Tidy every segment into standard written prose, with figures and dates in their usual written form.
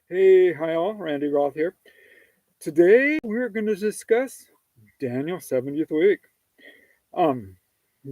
Hey, hi all, Randy Roth here. Today we're going to discuss Daniel's 70th week. Um,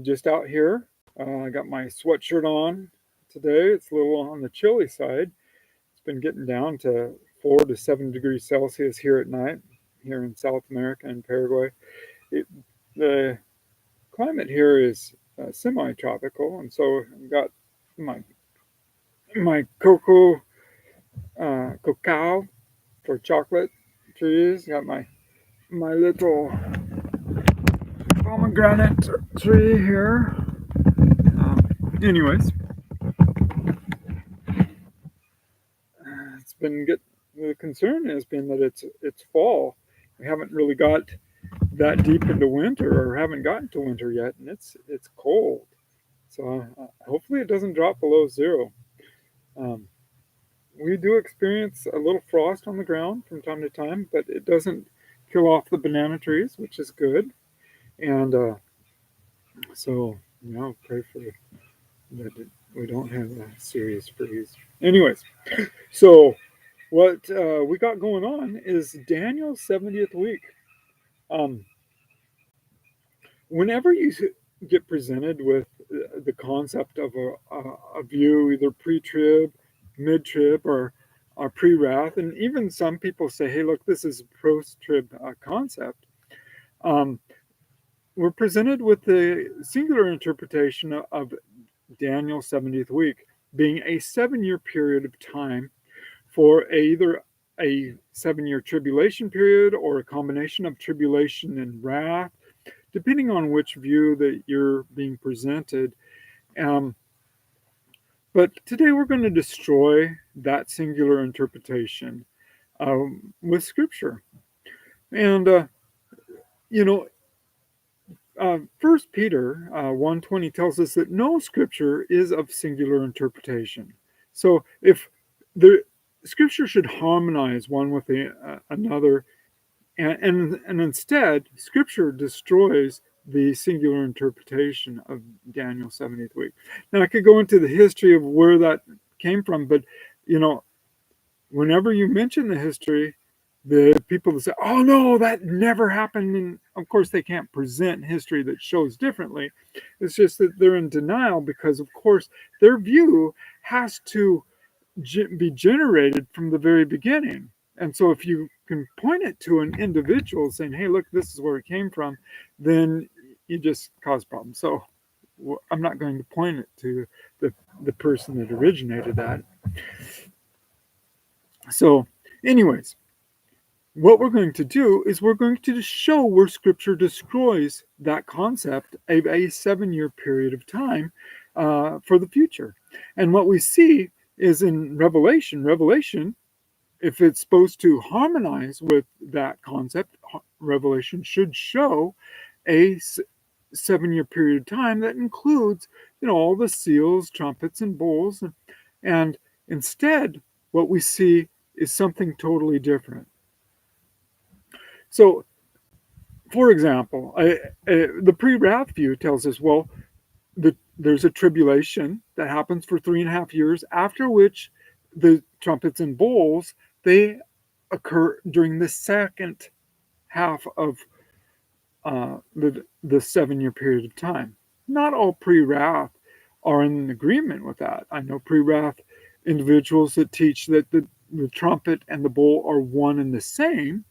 just out here, I got my sweatshirt on today. It's a little on the chilly side. It's been getting down to 4 to 7 degrees Celsius here at night, here in South America and Paraguay. The climate here is semi-tropical, and so I've got my cacao for chocolate trees. Got my little pomegranate tree here. Anyways, it's been good. The concern has been that it's fall. We haven't really got that deep into winter, or haven't gotten to winter yet, and it's cold. So hopefully it doesn't drop below zero. Um, we do experience a little frost on the ground from time to time, but it doesn't kill off the banana trees, which is good. And so, pray for that we don't have a serious freeze. Anyways, so what we got going on is Daniel's 70th week. Um, Whenever you get presented with the concept of a view, either pre-trib, mid-trib, or pre-wrath, and even some people say, hey, look, this is a post-trib concept. We're presented with the singular interpretation of Daniel's 70th week being a 7-year period of time for either a 7-year tribulation period or a combination of tribulation and wrath, depending on which view that you're being presented. But today we're going to destroy that singular interpretation with Scripture. And, First Peter 1:20 tells us that no Scripture is of singular interpretation. So if the Scripture should harmonize one with another, and instead Scripture destroys the singular interpretation of Daniel's 70th week. Now I could go into the history of where that came from, but whenever you mention the history, the people that say, oh no, that never happened, and of course they can't present history that shows differently. It's just that they're in denial because, of course, their view has to be generated from the very beginning. And so if you can point it to an individual saying, hey, look, this is where it came from, then you just cause problems. So I'm not going to point it to the person that originated that. So anyways, what we're going to do is we're going to show where Scripture destroys that concept of a 7-year period of time for the future. And what we see is in Revelation, if it's supposed to harmonize with that concept, Revelation should show a 7-year period of time that includes, all the seals, trumpets, and bowls. And instead, what we see is something totally different. So, for example, the pre-wrath view tells us, well, there's a tribulation that happens for 3.5 years, after which the trumpets and bowls, they occur during the second half of the 7-year period of time. Not all pre-wrath are in agreement with that. I know pre-wrath individuals that teach that the trumpet and the bowl are one and the same.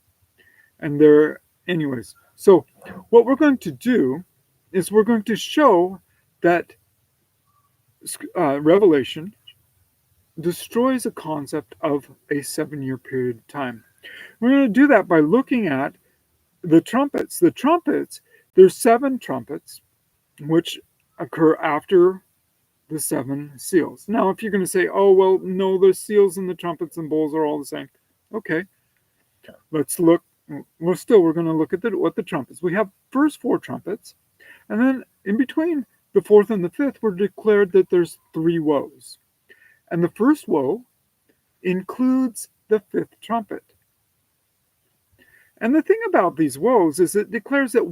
And anyways, so what we're going to do is we're going to show that Revelation destroys a concept of a 7-year period of time. We're going to do that by looking at the trumpets. The trumpets, there's 7 trumpets which occur after the 7 seals. Now, if you're going to say, oh, well, no, the seals and the trumpets and bowls are all the same. Okay, let's look. We're going to look at what the trumpets. We have first 4 trumpets, and then in between the 4th and the 5th, we're declared that there's 3 woes. And the first woe includes the 5th trumpet. And the thing about these woes is it declares that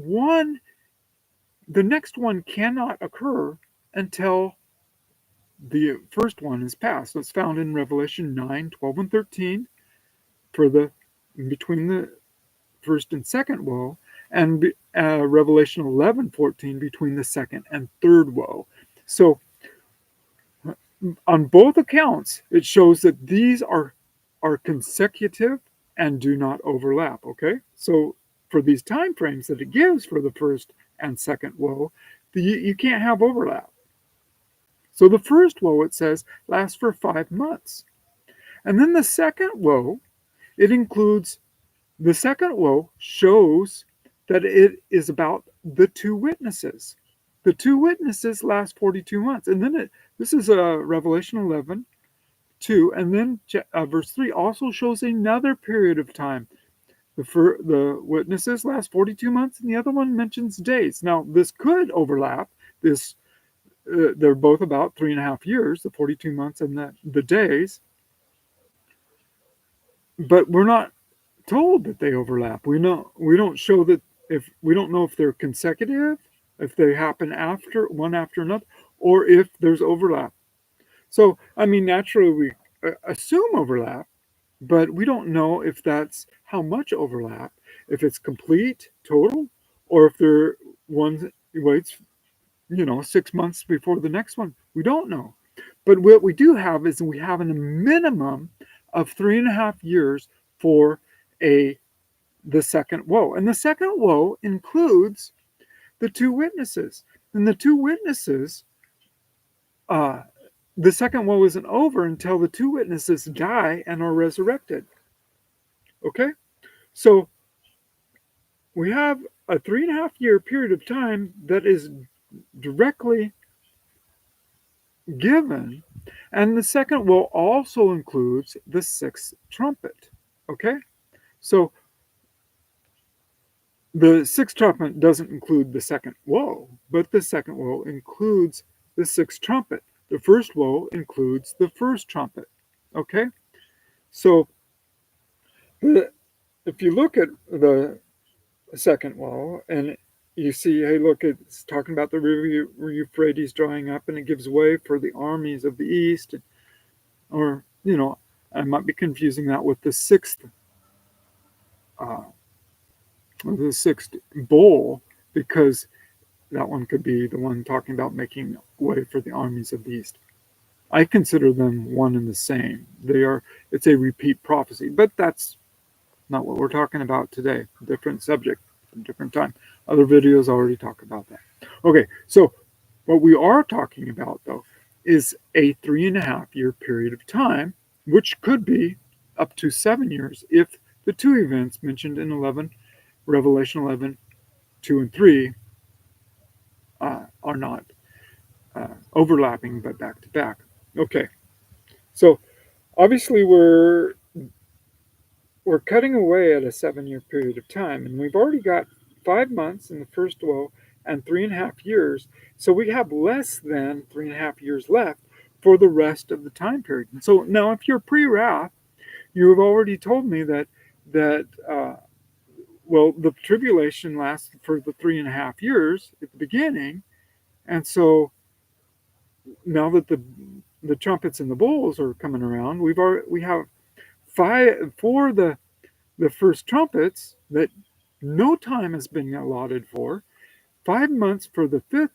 the next one cannot occur until the first one is passed. It's found in Revelation 9, 12, and 13. for the between the first and second woe, and Revelation 11:14 between the second and third woe. So on both accounts, it shows that these are consecutive and do not overlap. Okay, so for these time frames that it gives for the first and second woe, you can't have overlap. So the first woe, it says, lasts for 5 months. And then the second woe, it includes, the second woe shows that it is about the two witnesses. The two witnesses last 42 months. And then this is Revelation 11:2. And then verse 3 also shows another period of time. The witnesses last 42 months, and the other one mentions days. Now, this could overlap. They're both about 3.5 years, the 42 months and the days. But we're not told that they overlap. We don't show that, if we don't know if they're consecutive, if they happen after one after another, or if there's overlap. So, I mean, naturally we assume overlap, but we don't know if that's how much overlap, if it's complete, total, or if there one waits, 6 months before the next one. We don't know. But what we do have is we have a minimum of 3.5 years for the second woe. And the second woe includes the two witnesses. And the two witnesses, the second woe isn't over until the two witnesses die and are resurrected. Okay? So we have a 3.5 year period of time that is directly given. And the second woe also includes the sixth trumpet. Okay? So the sixth trumpet doesn't include the second woe, but the second woe includes the sixth trumpet. The first woe includes the first trumpet. Okay? So if you look at the second woe and you see, hey, look, it's talking about the river Euphrates drying up and it gives way for the armies of the east. Or, I might be confusing that with the sixth bowl, because that one could be the one talking about making way for the armies of the east. I consider them one and the same. It's a repeat prophecy, but that's not what we're talking about today. Different subject, different time. Other videos already talk about that. Okay, so what we are talking about, though, is a 3.5 year period of time, which could be up to 7 years if the two events mentioned in Revelation 11:2 and 3 are not overlapping, but back to back. Okay, so obviously we're cutting away at a 7 year period of time, and we've already got 5 months in the first woe and 3.5 years. So we have less than 3.5 years left for the rest of the time period. And so now, if you're pre-wrath, you have already told me that the tribulation lasts for the 3.5 years at the beginning, and so now that the trumpets and the bowls are coming around, we have 5 for the first trumpets that no time has been allotted for, 5 months for the fifth,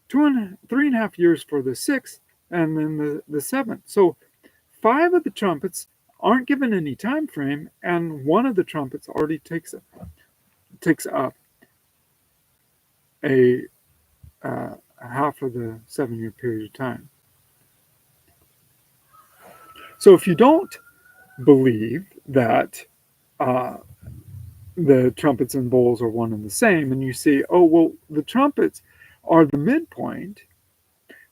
3.5 years for the sixth, and then the seventh. So 5 of the trumpets aren't given any time frame, and one of the trumpets already takes up a half of the 7 year period of time. So if you don't believe that the trumpets and bowls are one and the same, and you see, oh, well, the trumpets are the midpoint,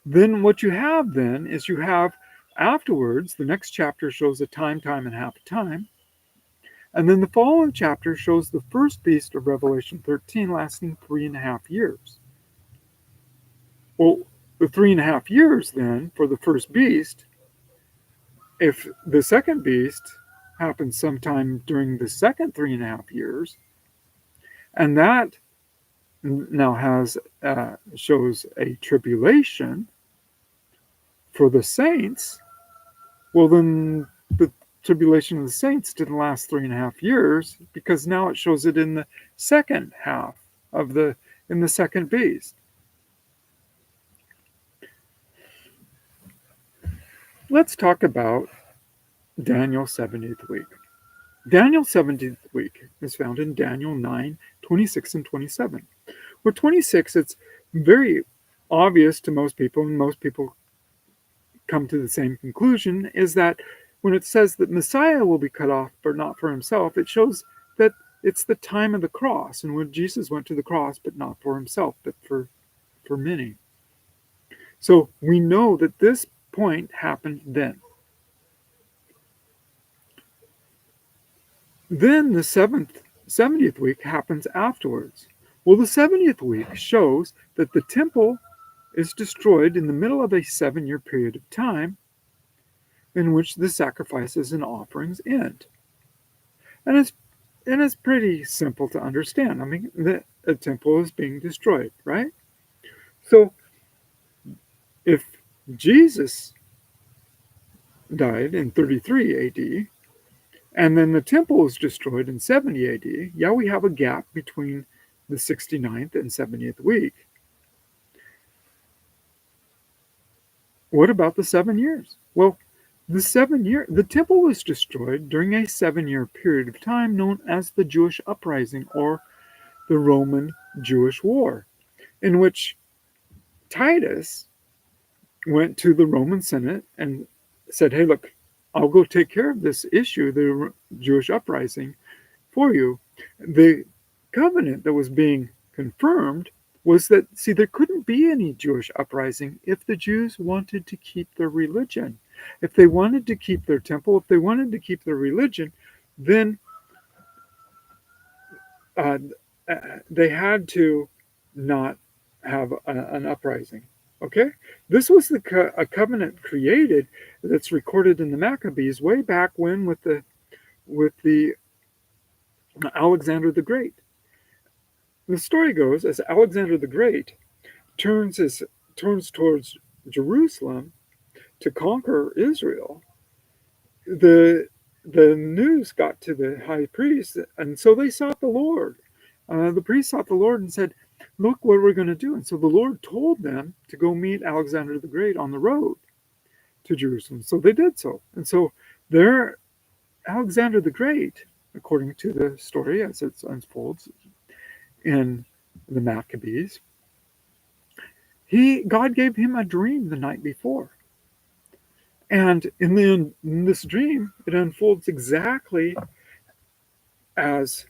then what you have then is you have afterwards, the next chapter shows a time, and half a time. And then the following chapter shows the first beast of Revelation 13 lasting 3.5 years. Well, the 3.5 years then for the first beast, if the second beast happens sometime during the second 3.5 years, and that now shows a tribulation for the saints, well, then tribulation of the saints didn't last 3.5 years, because now it shows it in the second half of in the second beast. Let's talk about Daniel's 70th week. Daniel's 70th week is found in Daniel 9, 26 and 27. Where 26, it's very obvious to most people, and most people come to the same conclusion, is that when it says that Messiah will be cut off, but not for himself, it shows that it's the time of the cross, and when Jesus went to the cross, but not for himself, but for many. So we know that this point happened then. Then the 70th week happens afterwards. Well, the 70th week shows that the temple is destroyed in the middle of a 7-year period of time in which the sacrifices and offerings end. And it's pretty simple to understand. I mean, the temple is being destroyed, right? So if Jesus died in 33 AD, and then the temple was destroyed in 70 AD, yeah, we have a gap between the 69th and 70th week. What about the 7 years? Well, the temple was destroyed during a 7-year period of time known as the Jewish Uprising, or the Roman Jewish War, in which Titus went to the Roman Senate and said, hey, look, I'll go take care of this issue, the Jewish uprising, for you. The covenant that was being confirmed was that, see, there couldn't be any Jewish uprising if the Jews wanted to keep their religion. If they wanted to keep their temple, if they wanted to keep their religion, then they had to not have an uprising. Okay, this was a covenant created that's recorded in the Maccabees way back when with the Alexander the Great. The story goes, as Alexander the Great turns towards Jerusalem to conquer Israel, the news got to the high priest, and so they sought the Lord. The priest sought the Lord and said, look what we're going to do. And so the Lord told them to go meet Alexander the Great on the road to Jerusalem. So they did so. And so there, Alexander the Great, according to the story as it unfolds in the Maccabees, God gave him a dream the night before. And in this dream, it unfolds exactly as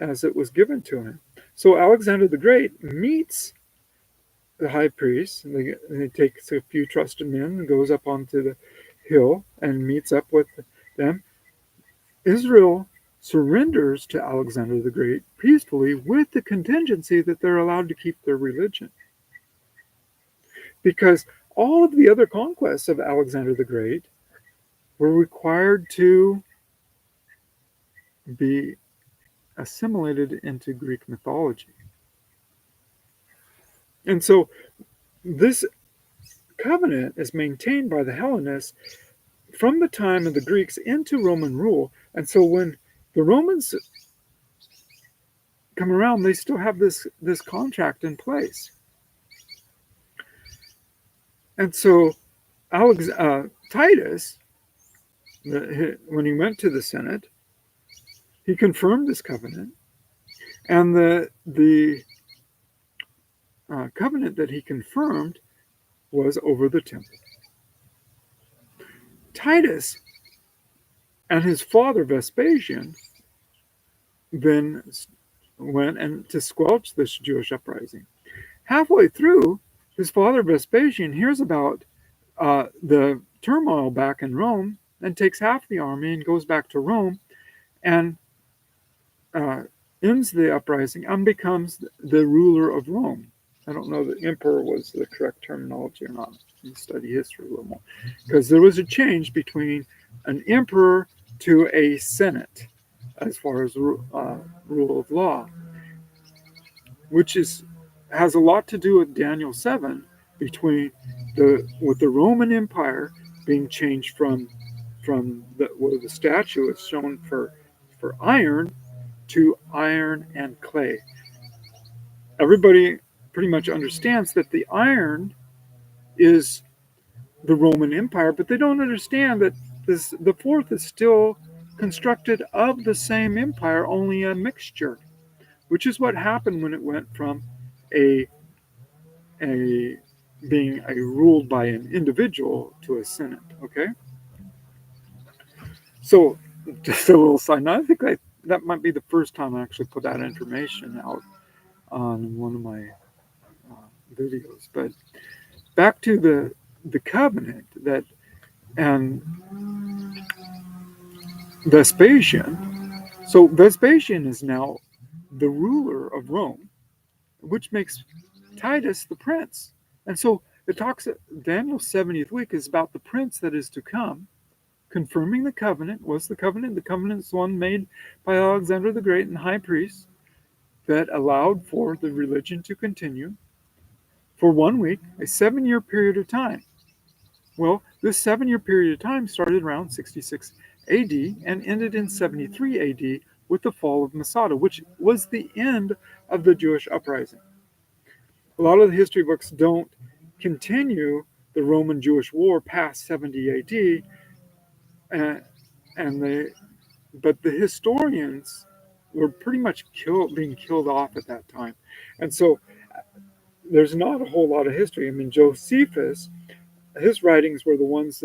it was given to him. So Alexander the Great meets the high priest, and he takes a few trusted men and goes up onto the hill and meets up with them. Israel surrenders to Alexander the Great peacefully, with the contingency that they're allowed to keep their religion. Because all of the other conquests of Alexander the Great were required to be assimilated into Greek mythology. And so this covenant is maintained by the Hellenists from the time of the Greeks into Roman rule. And so when the Romans come around, they still have this contract in place. And so Titus, when he went to the Senate, he confirmed this covenant, and the covenant that he confirmed was over the temple. Titus and his father Vespasian then went and to squelch this Jewish uprising. Halfway through, his father Vespasian hears about the turmoil back in Rome and takes half the army and goes back to Rome and ends the uprising and becomes the ruler of Rome. I don't know that emperor was the correct terminology or not. You study history a little more. Because there was a change between an emperor to a senate as far as rule of law, which has a lot to do with Daniel 7, with the Roman Empire being changed from from where the statue is shown for iron to iron and clay. Everybody pretty much understands that the iron is the Roman Empire, but they don't understand that the fourth is still constructed of the same empire, only a mixture, which is what happened when it went from a being ruled by an individual to a senate. Okay, so just a little side note. I think that might be the first time I actually put that information out on one of my videos. But back to the covenant that and Vespasian. So Vespasian is now the ruler of Rome, which makes Titus the prince. And so it talks, Daniel's 70th week is about the prince that is to come, confirming the covenant. What's the covenant? The covenant is one made by Alexander the Great and high priest that allowed for the religion to continue for 1 week, a 7-year period of time. Well, this 7-year period of time started around 66 AD and ended in 73 AD with the fall of Masada, which was the end of the Jewish uprising. A lot of the history books don't continue the Roman-Jewish war past 70 AD, but the historians were pretty much being killed off at that time. And so there's not a whole lot of history. I mean, Josephus, his writings were the ones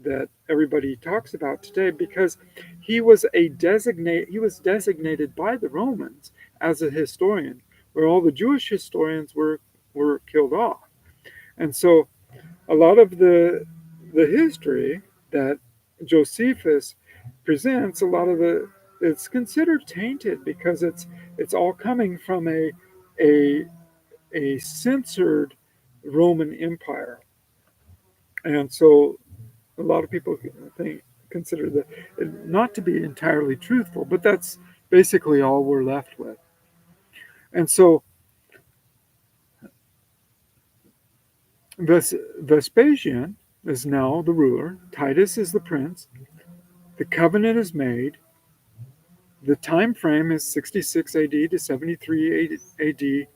that everybody talks about today because he was designated by the Romans as a historian, where all the Jewish historians were killed off. And so a lot of the history that Josephus presents, it's considered tainted because it's all coming from a censored Roman Empire. And so a lot of people consider that not to be entirely truthful, but that's basically all we're left with. And so Vespasian is now the ruler. Titus is the prince. The covenant is made. The time frame is 66 AD to 73 AD.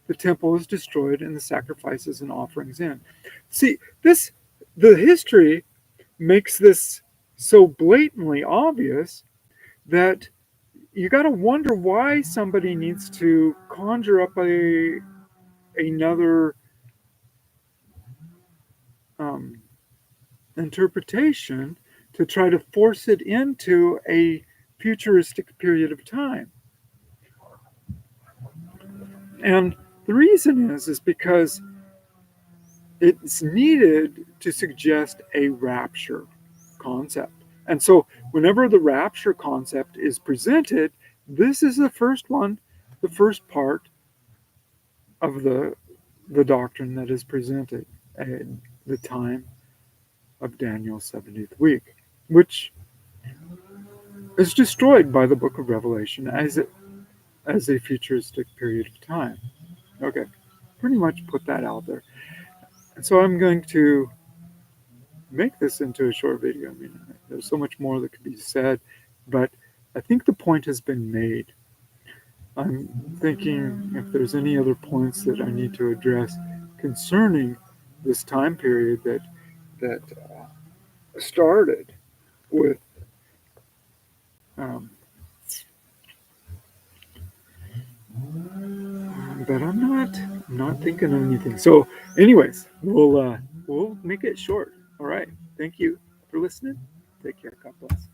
The temple is destroyed and the sacrifices and offerings end. See, the history makes this so blatantly obvious that you got to wonder why somebody needs to conjure up another interpretation to try to force it into a futuristic period of time. And the reason is because it's needed to suggest a rapture concept. And so whenever the rapture concept is presented, this is the first one, the first part of the doctrine that is presented at the time of Daniel's 70th week, which is destroyed by the book of Revelation as a futuristic period of time. Okay, pretty much put that out there. And so I'm going to make this into a short video. I mean, there's so much more that could be said, but I think the point has been made. I'm thinking if there's any other points that I need to address concerning this time period that started with but I'm not thinking of anything. So anyways, we'll make it short. All right. Thank you for listening. Take care. God bless.